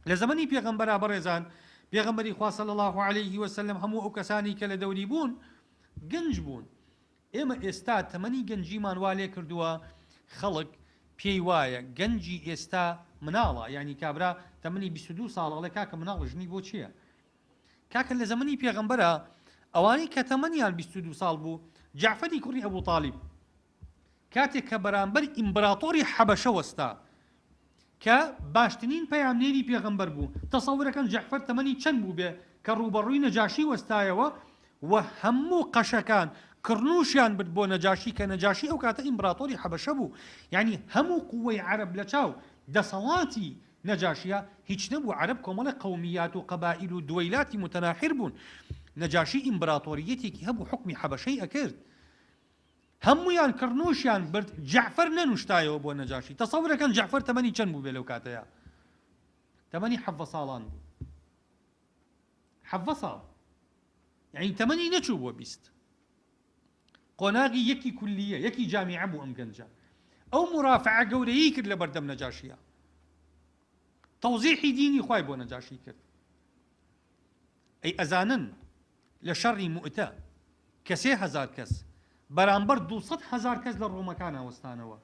لزمني بيغمبر برزان بيغمبري خوا صلى الله عليه وسلم همو او كساني كلا دوري بون گنج بون ئێمە ئێستا تەمەنی گەنجیمان وا لێ کردووە خەڵک پێی وایە گەنجی ئێستا مناڵە یعنی کابرا تەمەنی 22 ساڵەڵێ کاکە مناڵ ژنی بۆ چییە کاکە لە زەمەنی پێغەمبەرە ئەوانەی کە تەمەنیان 22 ساڵ بوو جعفەری کوڕی ئەبوو تاڵیب کاتێک کە بەرامبەر ئیمبراتۆری حەبەشە وەستا کە باشترین پەیامنێری پێغەمبەر بوو تەسەورەکەن جعفەر تەمەنی چەند بوو بێ کە ڕوبەڕووی نەجاشی وەستایەوە و هەموو قەشەکان کڕنووشیان برد بۆ نەجاشی کە نەجاشی ئەو کاتە ئیمبراتۆری حەبەشە بوو یعنی هەموو قووەی عەرەب لە چاو دەسەڵاتی نەجاشیە هیچ نەبوو عەرەب کۆمەڵە قەومیات و قەبائیل و دووەیلاتی متەناحر بوون نەجاشی ئیمبراتۆریەتێکی هەبوو حکمی حەبەشەی ئەکرد هەموویان کڕنووشیان برد جعفەر نەنوشتایەوە بۆ نەجاشی تەسەورەکەن جعفەر تەمەنی چەند بوو بێ لەو کاتەیە تەمەنی 7 ساڵان بوو 7 ساڵ یعنی تەمەنی نەچوو بۆ 20 قۆناغی یەکی کولیە یەکی جامیعە بوو ئەم گەنجە ئەو مرافعە گەورەیی کرد لە بەردەم نەجاشیە تەوزیحی دینی خوای بۆ نەجاشی کرد ئەی ئەزانن لە شەڕی موئتە کە 3000 کەس بەرامبەر 200,000 کەس لە ڕۆمەکانە وەستانەوە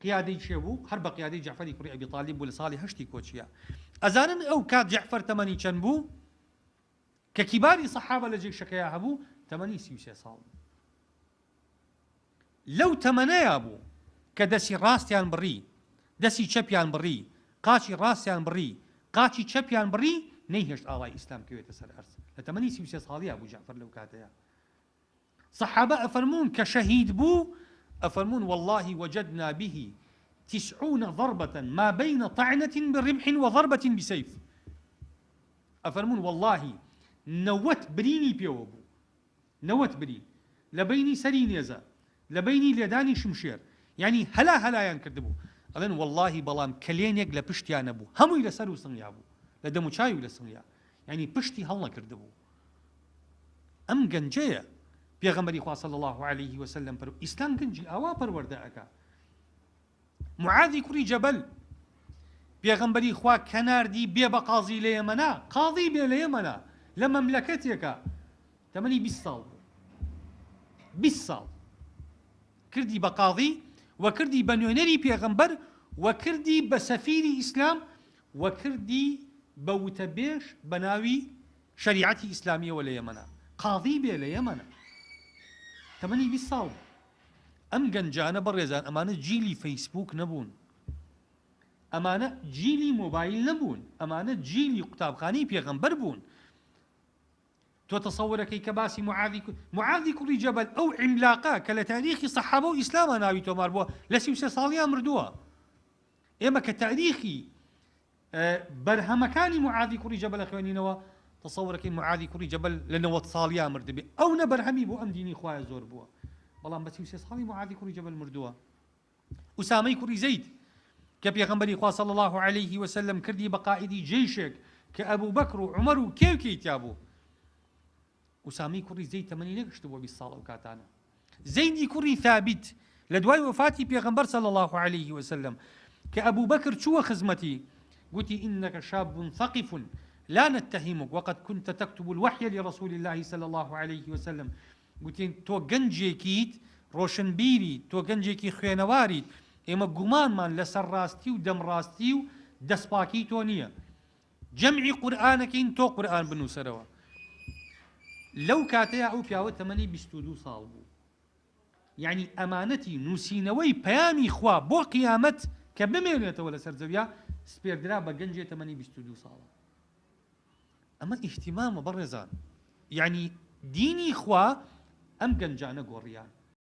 قیادەی چێ بوو هەر بە قیادەی جعفەری کوڕی ئەبی تاڵیب بوو لە ساڵی 8 کۆچیە ئەزانن ئەو کات جعفەر تەمەنی چەند بوو کە کیباری سەحابە لە جێشەکەیە هەبوو تەمەنی 33 ساڵ لەو تەمەنەیە بوو کە دەستی ڕاستیان بڕی دەستی چەپیان بڕی قاچی ڕاستیان بڕی قاچی چەپیان بڕی نەیهێشت ئاڵای ئیسلام کەوێتە سەر ئەرز لە تەمەنی 33 ساڵیە بوو جعفەر لەو کاتەیە صحابة أفرمون كشهيد بو أفرمون والله وجدنا به 90 ضربة ما بين طعنة برمح وضربة بسيف أفرمون والله نوت بريني بيوبو نوت برين لبيني سرين يزا لبيني ليداني شمشير يعني هلا ينكردبو ألين والله بلام كلينيك لبشتيا نبو همو إلى سرو سنيابو لدمو شايو إلى سنيا يعني بشتي هلا كردبو أم جنجية پێغەمبەری خوا صلی الله عليه وسلم پر ئیسلام گەنجی ئاوا پەروەردە ئەکا معاذی کوڕی جەبەل پێغەمبەری خوا کەناردی بێ بە قازی لە یەمەنا قاضی بێ لە یەمەنا لە مەملەکەتێکە تەمەنی 20 ساڵ بوو 20 ساڵ کردی بە قاضی و کردی بە نوێنەری پێغەمبەر و کردی بە سەفیری ئیسلام و کردی بە وتەبێژ بە ناوی شەریعەتی ئیسلامیەوە لە یەمەنا قاضی بێ لە یەمەنا تەمەنی 20 ساڵ ئەم گەنجانە بەڕێزان ئەمانە جیلی فەیسبوک نەبوون ئەمانە جیلی مۆبایل نەبوون ئەمانە جیلی قوتابخانەی پێغەمبەر بوون تۆ تەسەورەکەی کە باسی معاذی کوڕی جەبەل ئەو عیملاقە کە لە تاریخی سەحابە و ئیسلامە ناوی تۆمار بووە لە 33 ساڵیان مردووە ئێمە کە تاریخی بەرهەمەکانی معاذی کوڕی جەبەل خوێنینەوە تصورك معاذی کوڕی جەبەل لە 90 ساڵیان مردبێ ئەو نەبەرهەمی بۆ ئەم دینی خوایە زۆر بووە بەڵام بە 33 ساڵی معاذی کوڕی جەبەل مردووە ئوسامەی کوڕی زەید کە پێغەمبەری خوا صلی الله عليه وسلم کردی بە قائیدی جێیشێک کە ئەبوو بەکر و عومەر و کێوکەیتیا بوو ئوسامەی کوڕی زەید تەمەنی نەگەشت بۆ 20 ساڵ ئەو کاتانە زەیدی کوڕی ثابت لە دوای وفاتی پێغەمبەر صلی الله عليه وسلم کە ئەبوو بەکر چووە خزمەتی گوتی ئینەکە شاب ثقف لا نتهمك وقد كنت تكتب الوحي لرسول الله صلى الله عليه وسلم قلت تو گنجێکیت ڕۆشنبیری تۆ گەنجێکی خوێنەواریت ئێمە گومانمان لەسەر ڕاستی و دەمڕاستی و دەستپاکی تۆ نییە جەمعی قورئانەکەین تۆ قورئان بنووسەرەوە لەو کاتەیە ئەو پیاوە تەمەنی 22 ساڵ بوو یعنی ئەمانەتی نووسینەوەی پەیامی خوا بۆ قیامەت کە بمێنێتەوە لەسەر زەویە سپێردرا بە گەنجێ تەمەنی 22 ساڵە ئەمە ئیحتیمامە بەڕێزان یعنی دینی خوا ئەم گەنجانە گۆڕیان